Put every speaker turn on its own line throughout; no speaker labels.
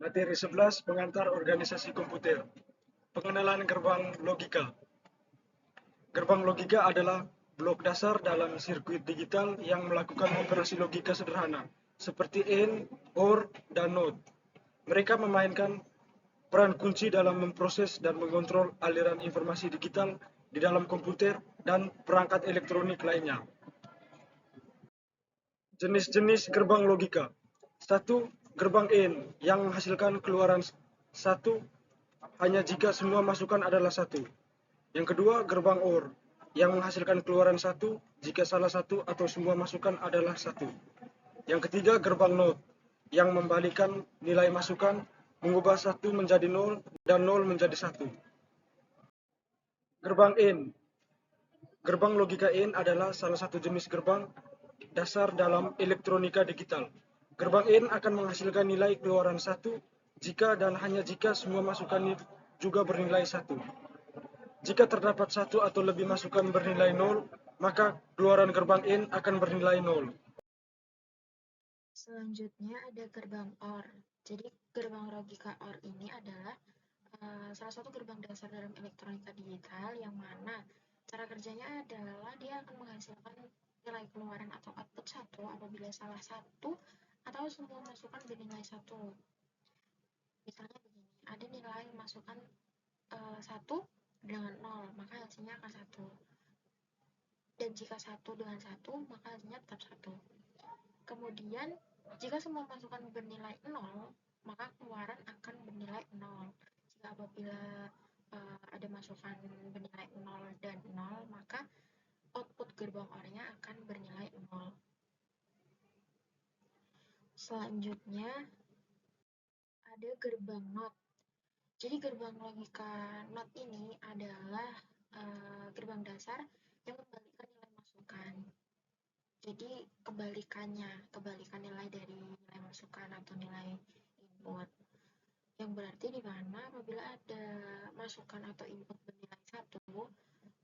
Materi 11 pengantar organisasi komputer. Pengenalan gerbang logika. Gerbang logika adalah blok dasar dalam sirkuit digital yang melakukan operasi logika sederhana, seperti AND, OR, dan NOT. Mereka memainkan peran kunci dalam memproses dan mengontrol aliran informasi digital di dalam komputer dan perangkat elektronik lainnya. Jenis-jenis gerbang logika. 1. Gerbang AND yang menghasilkan keluaran 1 hanya jika semua masukan adalah 1. Yang kedua, gerbang OR yang menghasilkan keluaran 1 jika salah satu atau semua masukan adalah 1. Yang ketiga, gerbang NOT yang membalikan nilai masukan, mengubah 1 menjadi 0 dan 0 menjadi 1. Gerbang AND. Gerbang logika AND adalah salah satu jenis gerbang dasar dalam elektronika digital. Gerbang AND akan menghasilkan nilai keluaran 1 jika dan hanya jika semua masukan juga bernilai 1. Jika terdapat 1 atau lebih masukan bernilai 0, maka keluaran gerbang AND akan bernilai 0.
Selanjutnya ada gerbang OR. Jadi gerbang logika OR ini adalah salah satu gerbang dasar dalam elektronika digital yang mana cara kerjanya adalah dia akan menghasilkan nilai keluaran atau output 1 apabila salah satu atau semua masukan bernilai 1. Misalnya begini, ada nilai masukan 1 dengan 0, maka hasilnya akan 1. Dan jika 1 dengan 1, maka hasilnya tetap 1. Kemudian, jika semua masukan bernilai 0, maka keluaran akan bernilai 0. Jika apabila ada masukan bernilai 0 dan 0, maka output gerbang OR-nya akan bernilai 0. Selanjutnya, ada gerbang NOT. Jadi gerbang logika NOT ini adalah gerbang dasar yang membalikan nilai masukan. Jadi kebalikan nilai dari nilai masukan atau nilai input. Yang berarti di mana apabila ada masukan atau input bernilai 1,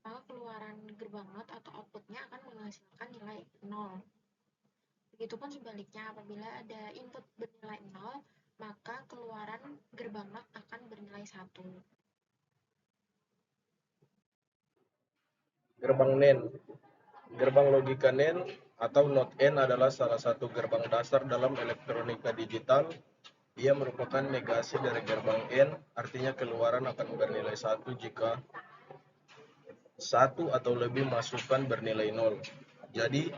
maka keluaran gerbang NOT atau outputnya akan menghasilkan nilai 0. Begitupun sebaliknya, apabila ada input bernilai 0, maka keluaran gerbang NOT akan bernilai 1.
Gerbang NAND. Gerbang logika NAND atau NOT N adalah salah satu gerbang dasar dalam elektronika digital. Ia merupakan negasi dari gerbang N, artinya keluaran akan bernilai 1 jika 1 atau lebih masukan bernilai 0. Jadi,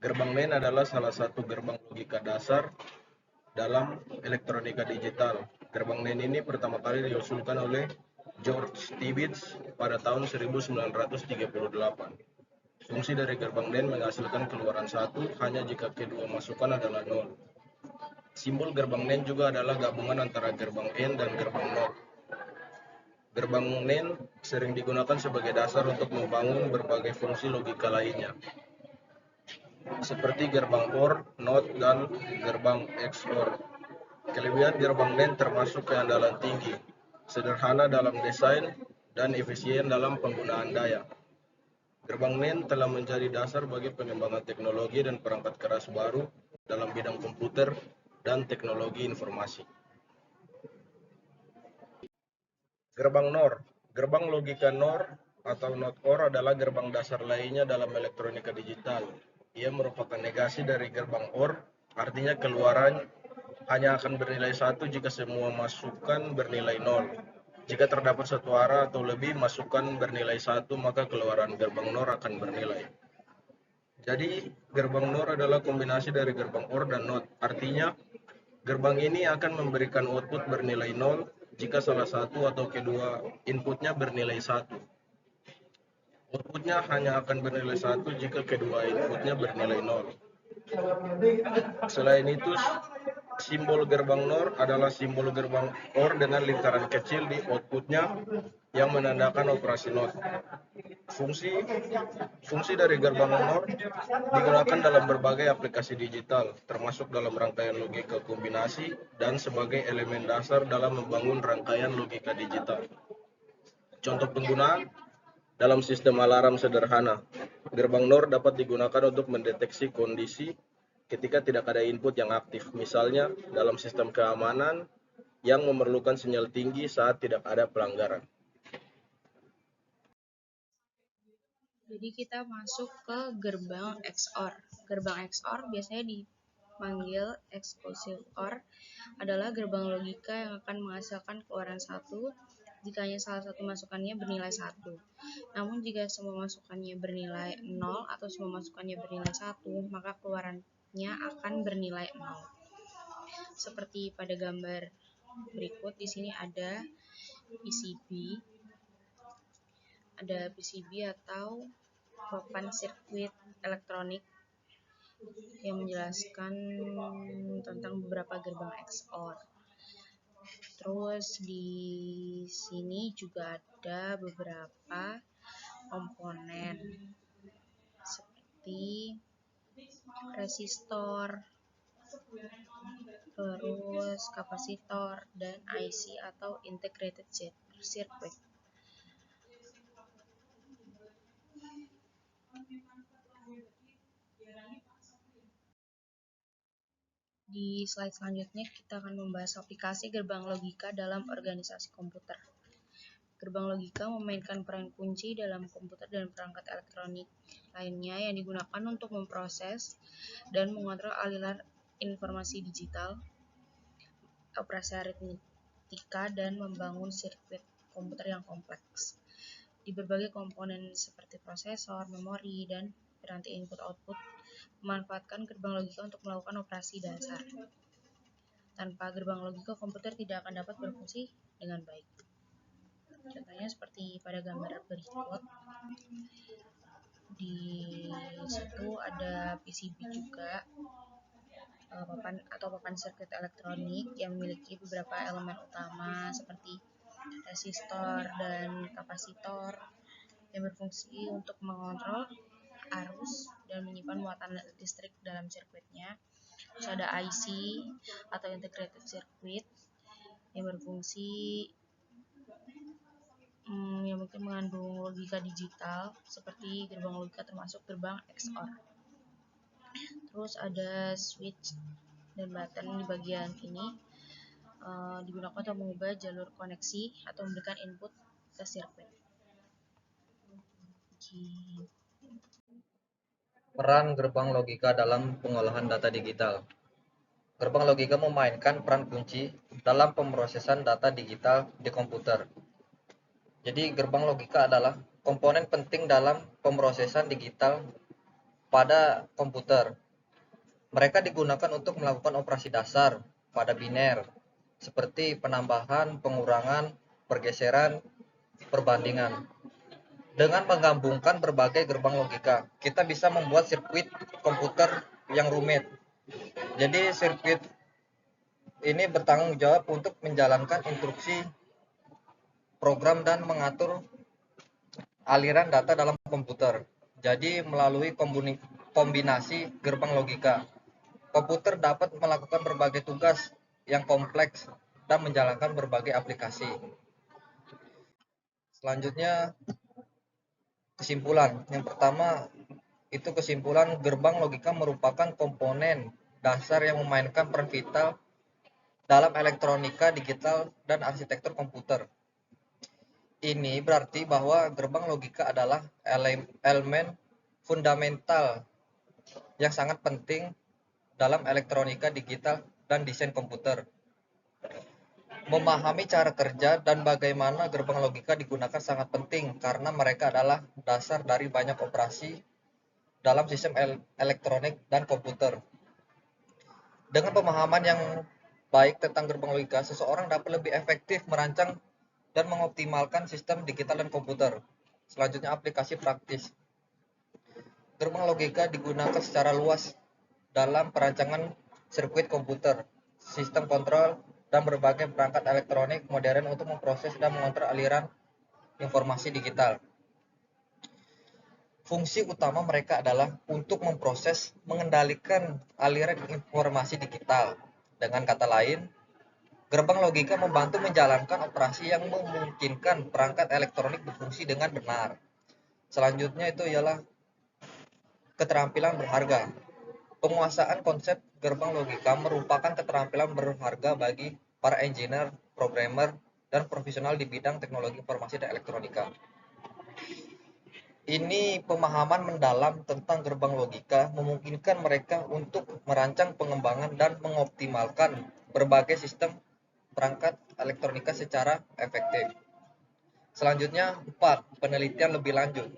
gerbang NAND adalah salah satu gerbang logika dasar dalam elektronika digital. Gerbang NAND ini pertama kali diusulkan oleh George Stibitz pada tahun 1938. Fungsi dari gerbang NAND menghasilkan keluaran 1 hanya jika kedua masukan adalah 0. Simbol gerbang NAND juga adalah gabungan antara gerbang N dan gerbang NOT. Gerbang NAND sering digunakan sebagai dasar untuk membangun berbagai fungsi logika lainnya, seperti gerbang OR, NOT, dan gerbang XOR. Kelebihan gerbang NAND termasuk keandalan tinggi, sederhana dalam desain, dan efisien dalam penggunaan daya. Gerbang NAND telah menjadi dasar bagi pengembangan teknologi dan perangkat keras baru dalam bidang komputer dan teknologi informasi. Gerbang NOR. Gerbang logika NOR atau NOT OR adalah gerbang dasar lainnya dalam elektronika digital. Ia merupakan negasi dari gerbang OR, artinya keluaran hanya akan bernilai 1 jika semua masukan bernilai 0. Jika terdapat satu arah atau lebih masukan bernilai 1, maka keluaran gerbang NOR akan bernilai. Jadi, gerbang NOR adalah kombinasi dari gerbang OR dan NOT. Artinya, gerbang ini akan memberikan output bernilai 0 jika salah satu atau kedua inputnya bernilai 1. Outputnya hanya akan bernilai 1 jika kedua inputnya bernilai 0. Selain itu, simbol gerbang NOR adalah simbol gerbang OR dengan lingkaran kecil di outputnya yang menandakan operasi NOT. Fungsi dari gerbang NOR digunakan dalam berbagai aplikasi digital, termasuk dalam rangkaian logika kombinasi dan sebagai elemen dasar dalam membangun rangkaian logika digital. Contoh penggunaan dalam sistem alarm sederhana, gerbang NOR dapat digunakan untuk mendeteksi kondisi ketika tidak ada input yang aktif. Misalnya, dalam sistem keamanan, yang memerlukan sinyal tinggi saat tidak ada pelanggaran.
Jadi kita masuk ke gerbang XOR. Gerbang XOR biasanya dipanggil exclusive OR adalah gerbang logika yang akan menghasilkan keluaran 1 jika hanya salah satu masukannya bernilai 1. Namun jika semua masukannya bernilai 0 atau semua masukannya bernilai 1, maka keluarannya akan bernilai 0. Seperti pada gambar berikut, di sini ada PCB. Ada PCB atau papan sirkuit elektronik yang menjelaskan tentang beberapa gerbang XOR. Terus di sini juga ada beberapa komponen seperti resistor, terus kapasitor, dan IC atau integrated circuit. Di slide selanjutnya kita akan membahas aplikasi gerbang logika dalam organisasi komputer. Gerbang logika memainkan peran kunci dalam komputer dan perangkat elektronik lainnya yang digunakan untuk memproses dan mengontrol aliran informasi digital, operasi aritmetika, dan membangun sirkuit komputer yang kompleks. Di berbagai komponen seperti prosesor, memori, dan piranti input-output memanfaatkan gerbang logika untuk melakukan operasi dasar. Tanpa gerbang logika, komputer tidak akan dapat berfungsi dengan baik. Contohnya seperti pada gambar berikut. Di situ ada PCB juga, papan sirkuit elektronik yang memiliki beberapa elemen utama seperti resistor dan kapasitor yang berfungsi untuk mengontrol arus dan menyimpan muatan listrik dalam sirkuitnya. Terus ada IC atau integrated circuit yang berfungsi yang mungkin mengandung logika digital seperti gerbang logika termasuk gerbang XOR. Terus ada switch dan button di bagian ini digunakan untuk mengubah jalur koneksi atau memberikan input ke sirkuit.
Peran gerbang logika dalam pengolahan data digital. Gerbang logika memainkan peran kunci dalam pemrosesan data digital di komputer. Jadi gerbang logika adalah komponen penting dalam pemrosesan digital pada komputer. Mereka digunakan untuk melakukan operasi dasar pada biner, seperti penambahan, pengurangan, pergeseran, perbandingan. Dengan menggabungkan berbagai gerbang logika, kita bisa membuat sirkuit komputer yang rumit. Jadi sirkuit ini bertanggung jawab untuk menjalankan instruksi program dan mengatur aliran data dalam komputer. Jadi melalui kombinasi gerbang logika, komputer dapat melakukan berbagai tugas yang kompleks dan menjalankan berbagai aplikasi. Selanjutnya kesimpulan. Yang pertama itu kesimpulan, gerbang logika merupakan komponen dasar yang memainkan peran vital dalam elektronika digital dan arsitektur komputer. Ini berarti bahwa gerbang logika adalah elemen fundamental yang sangat penting dalam elektronika digital dan desain komputer. Memahami cara kerja dan bagaimana gerbang logika digunakan sangat penting karena mereka adalah dasar dari banyak operasi dalam sistem elektronik dan komputer. Dengan pemahaman yang baik tentang gerbang logika, seseorang dapat lebih efektif merancang dan mengoptimalkan sistem digital dan komputer. Selanjutnya aplikasi praktis. Gerbang logika digunakan secara luas dalam perancangan sirkuit komputer, sistem kontrol, dan berbagai perangkat elektronik modern untuk memproses dan mengontrol aliran informasi digital. Fungsi utama mereka adalah untuk memproses, mengendalikan aliran informasi digital. Dengan kata lain, gerbang logika membantu menjalankan operasi yang memungkinkan perangkat elektronik berfungsi dengan benar. Selanjutnya itu ialah keterampilan berharga. Penguasaan konsep gerbang logika merupakan keterampilan berharga bagi para engineer, programmer, dan profesional di bidang teknologi informasi dan elektronika. Ini pemahaman mendalam tentang gerbang logika memungkinkan mereka untuk merancang pengembangan dan mengoptimalkan berbagai sistem perangkat elektronika secara efektif. Selanjutnya, 4. Penelitian lebih lanjut.